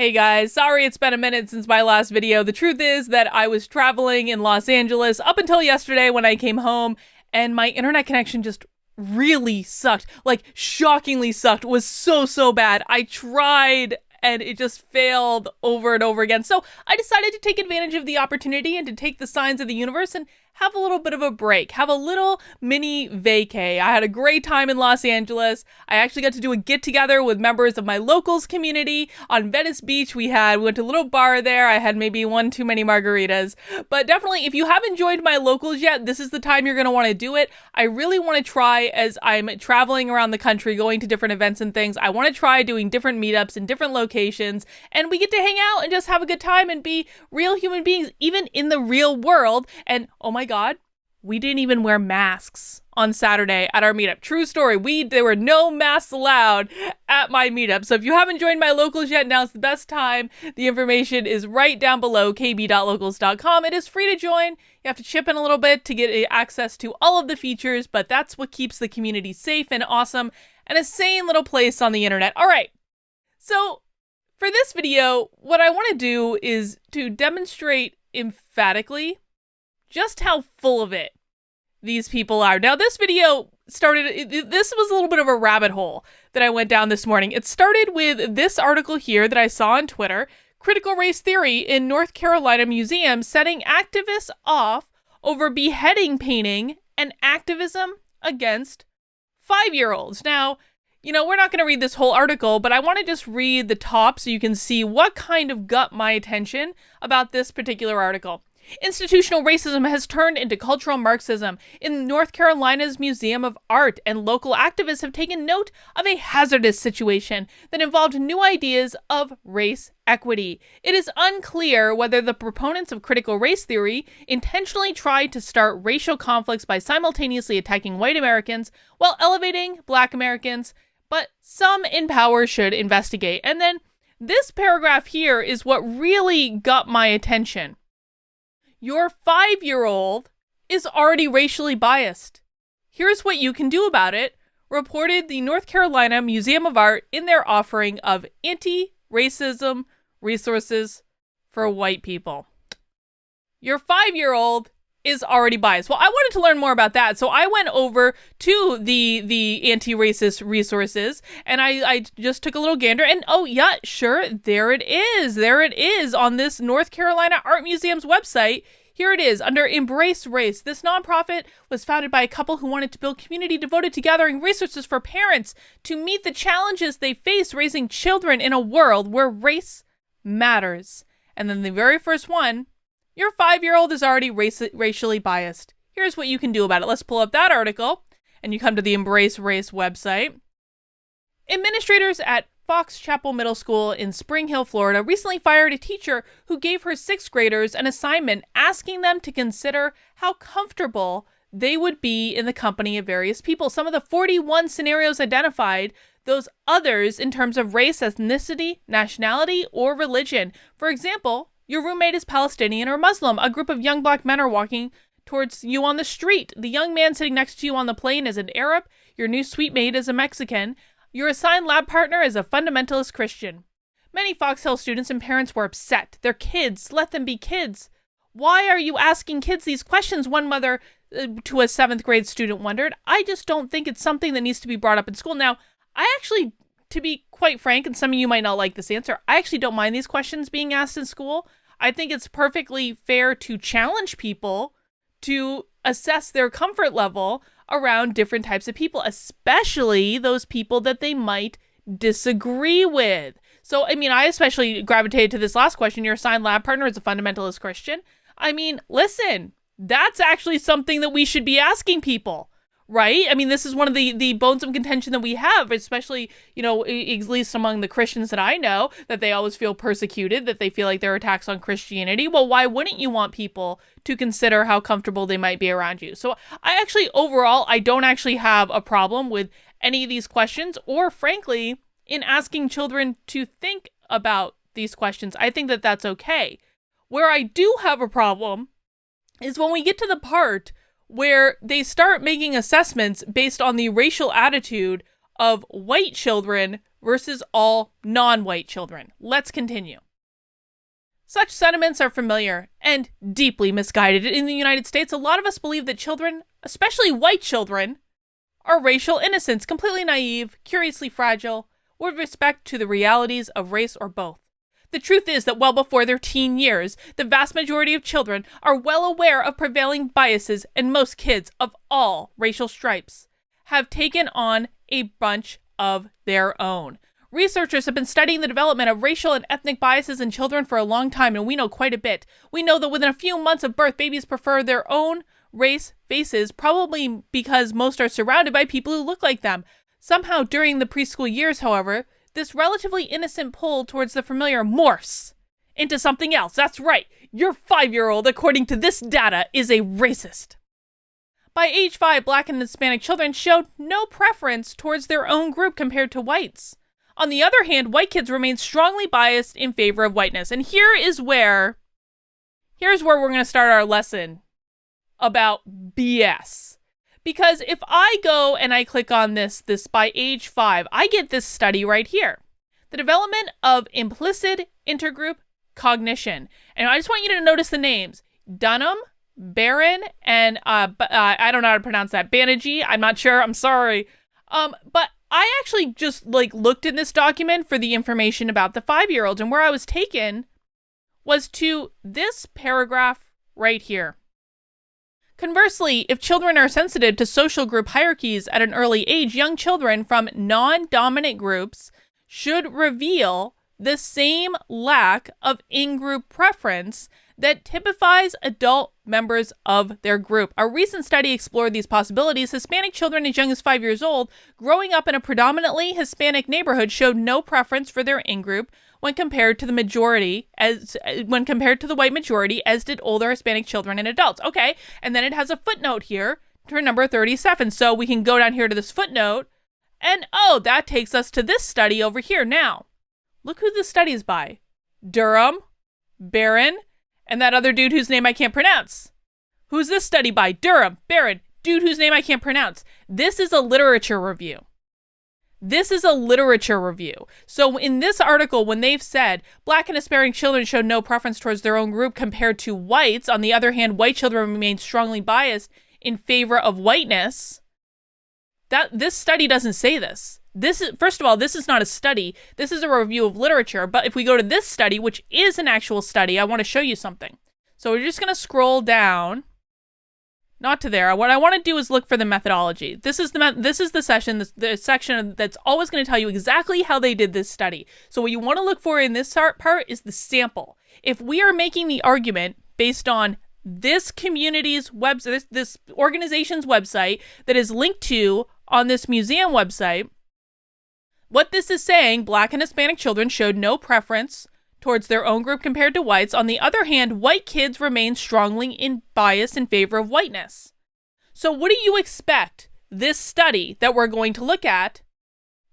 Hey guys, sorry it's been a minute since my last video. The truth is that I was traveling in Los Angeles up until yesterday when I came home, and my internet connection just really sucked. Like, shockingly sucked. It was so bad. I tried and it just failed over and over again. So I decided to take advantage of the opportunity and to take the signs of the universe and have a little bit of a break, have a little mini vacay. I had a great time in Los Angeles. I actually got to do a get together with members of my locals community on Venice Beach. We went to a little bar there. I had maybe one too many margaritas, but definitely if you haven't joined my locals yet, this is the time you're going to want to do it. I really want to try, as I'm traveling around the country, going to different events and things. I want to try doing different meetups in different locations, and we get to hang out and just have a good time and be real human beings, even in the real world. And oh my God, we didn't even wear masks on Saturday at our meetup. True story. There were no masks allowed at my meetup. So if you haven't joined my locals yet, now's the best time. The information is right down below, kb.locals.com. It is free to join. You have to chip in a little bit to get access to all of the features, but that's what keeps the community safe and awesome and a sane little place on the internet. All right. So for this video, what I want to do is to demonstrate emphatically just how full of it these people are. Now, this video this was a little bit of a rabbit hole that I went down this morning. It started with this article here that I saw on Twitter: critical race theory in North Carolina museum setting activists off over beheading painting and activism against 5-year-olds. Now, we're not going to read this whole article, but I want to just read the top so you can see what kind of got my attention about this particular article. Institutional racism has turned into cultural Marxism in North Carolina's Museum of Art, and local activists have taken note of a hazardous situation that involved new ideas of race equity. It is unclear whether the proponents of critical race theory intentionally tried to start racial conflicts by simultaneously attacking white Americans while elevating Black Americans, but some in power should investigate. And then this paragraph here is what really got my attention. Your 5-year-old is already racially biased. Here's what you can do about it, reported the North Carolina Museum of Art in their offering of anti-racism resources for white people. Your 5-year-old is already biased. Well, I wanted to learn more about that, so I went over to the anti-racist resources, and I just took a little gander, and oh yeah, sure, there it is on this North Carolina Art Museum's website. Here it is, under Embrace Race. This nonprofit was founded by a couple who wanted to build community devoted to gathering resources for parents to meet the challenges they face raising children in a world where race matters. And then the very first one: your 5-year-old is already racially biased. Here's what you can do about it. Let's pull up that article, and you come to the Embrace Race website. Administrators at Fox Chapel Middle School in Spring Hill, Florida, recently fired a teacher who gave her 6th graders an assignment asking them to consider how comfortable they would be in the company of various people. Some of the 41 scenarios identified those others in terms of race, ethnicity, nationality, or religion. For example, your roommate is Palestinian or Muslim. A group of young Black men are walking towards you on the street. The young man sitting next to you on the plane is an Arab. Your new suite mate is a Mexican. Your assigned lab partner is a fundamentalist Christian. Many Fox Hill students and parents were upset. They're kids. Let them be kids. Why are you asking kids these questions? One mother to a 7th grade student wondered. I just don't think it's something that needs to be brought up in school. Now, I actually, to be quite frank, and some of you might not like this answer, I actually don't mind these questions being asked in school. I think it's perfectly fair to challenge people to assess their comfort level around different types of people, especially those people that they might disagree with. So, I especially gravitated to this last question. Your assigned lab partner is a fundamentalist Christian. Listen, that's actually something that we should be asking people, right? This is one of the bones of contention that we have, especially, at least among the Christians that I know, that they always feel persecuted, that they feel like there are attacks on Christianity. Well, why wouldn't you want people to consider how comfortable they might be around you? So overall, I don't actually have a problem with any of these questions, or frankly, in asking children to think about these questions. I think that that's okay. Where I do have a problem is when we get to the part where they start making assessments based on the racial attitude of white children versus all non-white children. Let's continue. Such sentiments are familiar and deeply misguided. In the United States, a lot of us believe that children, especially white children, are racial innocents, completely naive, curiously fragile, with respect to the realities of race or both. The truth is that well before their teen years, the vast majority of children are well aware of prevailing biases, and most kids of all racial stripes have taken on a bunch of their own. Researchers have been studying the development of racial and ethnic biases in children for a long time, and we know quite a bit. We know that within a few months of birth, babies prefer their own race faces, probably because most are surrounded by people who look like them. Somehow during the preschool years, however, this relatively innocent pull towards the familiar morphs into something else. That's right, your 5-year-old, according to this data, is a racist. By age 5, Black and Hispanic children showed no preference towards their own group compared to whites. On the other hand, white kids remain strongly biased in favor of whiteness. And here's where we're going to start our lesson about BS. Because if I go and I click on this by age 5, I get this study right here. The development of implicit intergroup cognition. And I just want you to notice the names. Dunham, Barron, and I don't know how to pronounce that. Banerjee, I'm not sure. I'm sorry. But I actually just looked in this document for the information about the 5-year-olds, and where I was taken was to this paragraph right here. Conversely, if children are sensitive to social group hierarchies at an early age, young children from non-dominant groups should reveal the same lack of in-group preference that typifies adult members of their group. A recent study explored these possibilities. Hispanic children as young as 5 years old, growing up in a predominantly Hispanic neighborhood, showed no preference for their in-group when compared to the white majority, as did older Hispanic children and adults. Okay, and then it has a footnote here for number 37. So we can go down here to this footnote, and that takes us to this study over here. Now, look who this study is by. Durham, Barron, and that other dude whose name I can't pronounce. Who's this study by? Durham, Barron, dude whose name I can't pronounce. This is a literature review. So in this article, when they've said Black and Hispanic children showed no preference towards their own group compared to whites, on the other hand, white children remain strongly biased in favor of whiteness, this study doesn't say this. First of all, this is not a study. This is a review of literature. But if we go to this study, which is an actual study, I want to show you something. So we're just going to scroll down, not to there. What I want to do is look for the methodology. This is the section that's always going to tell you exactly how they did this study. So what you want to look for in this part is the sample. If we are making the argument based on this community's website, this organization's website that is linked to on this museum website, what this is saying, Black and Hispanic children showed no preference towards their own group compared to whites. On the other hand, white kids remain strongly biased in favor of whiteness. So what do you expect this study that we're going to look at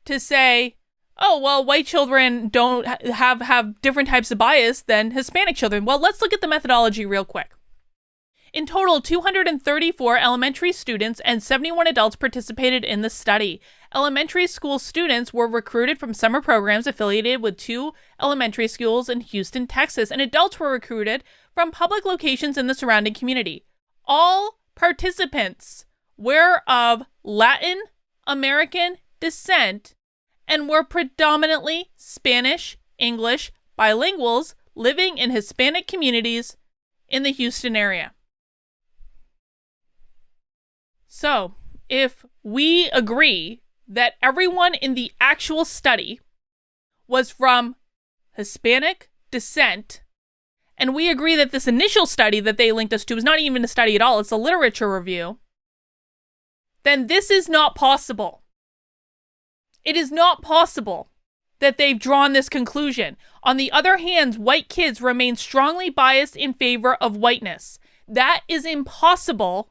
to say, oh, well, white children don't have different types of bias than Hispanic children? Well, let's look at the methodology real quick. In total, 234 elementary students and 71 adults participated in the study. Elementary school students were recruited from summer programs affiliated with 2 elementary schools in Houston, Texas, and adults were recruited from public locations in the surrounding community. All participants were of Latin American descent and were predominantly Spanish, English, bilinguals living in Hispanic communities in the Houston area. So, if we agree that everyone in the actual study was from Hispanic descent, and we agree that this initial study that they linked us to is not even a study at all, it's a literature review, then this is not possible. It is not possible that they've drawn this conclusion. On the other hand, white kids remain strongly biased in favor of whiteness. That is impossible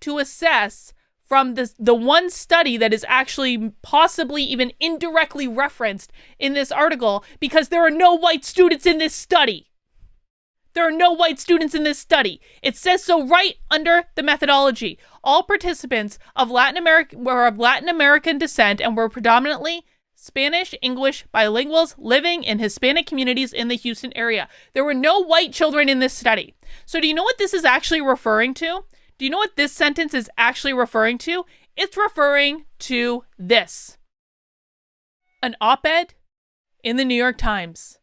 to assess from the one study that is actually possibly even indirectly referenced in this article, because there are no white students in this study. There are no white students in this study. It says so right under the methodology. All participants of Latin American were of Latin American descent and were predominantly Spanish, English bilinguals living in Hispanic communities in the Houston area. There were no white children in this study. So do you know what this is actually referring to? Do you know what this sentence is actually referring to? It's referring to this. An op-ed in the New York Times.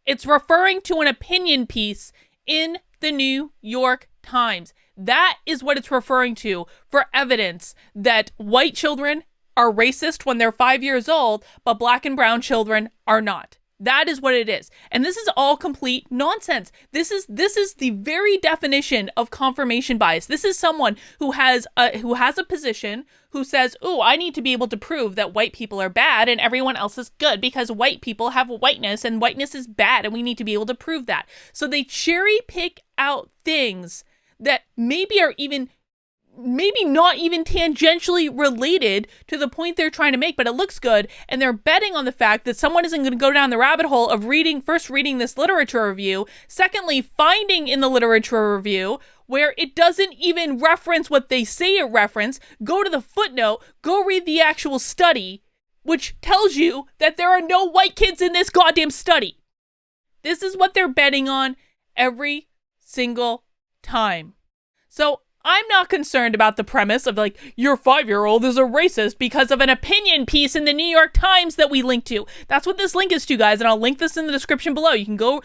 It's referring to an opinion piece in the New York Times. That is what it's referring to for evidence that white children are racist when they're 5 years old, but black and brown children are not. That is what it is. And this is all complete nonsense. This is the very definition of confirmation bias. This is someone who has a position who says, "Oh, I need to be able to prove that white people are bad and everyone else is good because white people have whiteness and whiteness is bad and we need to be able to prove that." So they cherry pick out things that maybe not even tangentially related to the point they're trying to make, but it looks good, and they're betting on the fact that someone isn't going to go down the rabbit hole of first reading this literature review, secondly, finding in the literature review where it doesn't even reference what they say it referenced, go to the footnote, go read the actual study, which tells you that there are no white kids in this goddamn study. This is what they're betting on every single time. So I'm not concerned about the premise of like, your 5-year-old is a racist because of an opinion piece in the New York Times that we link to. That's what this link is to, guys, and I'll link this in the description below. You can go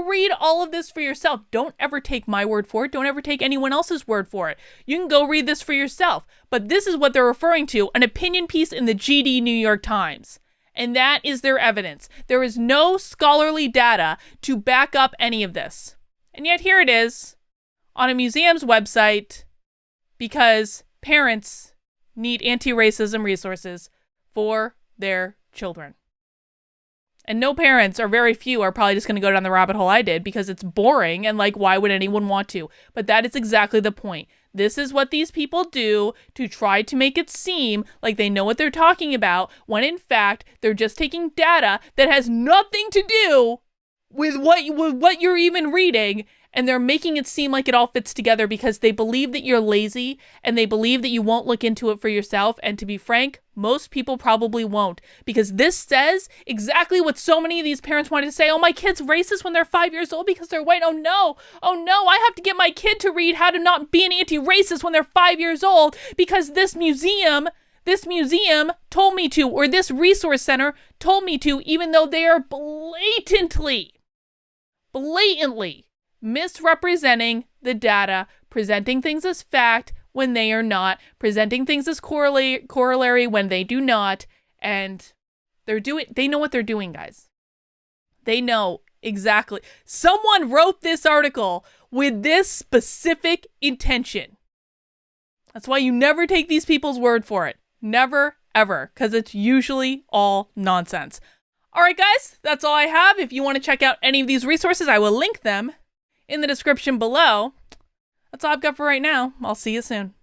read all of this for yourself. Don't ever take my word for it. Don't ever take anyone else's word for it. You can go read this for yourself. But this is what they're referring to, an opinion piece in the GD New York Times. And that is their evidence. There is no scholarly data to back up any of this. And yet here it is on a museum's website because parents need anti-racism resources for their children. And no parents, or very few, are probably just going to go down the rabbit hole I did because it's boring and like, why would anyone want to? But that is exactly the point. This is what these people do to try to make it seem like they know what they're talking about, when in fact, they're just taking data that has nothing to do with what you're even reading, and they're making it seem like it all fits together because they believe that you're lazy and they believe that you won't look into it for yourself. And to be frank, most people probably won't, because this says exactly what so many of these parents wanted to say. Oh, my kid's racist when they're 5 years old because they're white. Oh no, I have to get my kid to read how to not be an anti-racist when they're 5 years old because this museum told me to, or this resource center told me to, even though they are blatantly misrepresenting the data, presenting things as fact when they are not, presenting things as corollary when they do not, and they know what they're doing, guys. They know exactly. Someone wrote this article with this specific intention. That's why you never take these people's word for it. Never, ever, because it's usually all nonsense. All right, guys, that's all I have. If you want to check out any of these resources, I will link them in the description below. That's all I've got for right now. I'll see you soon.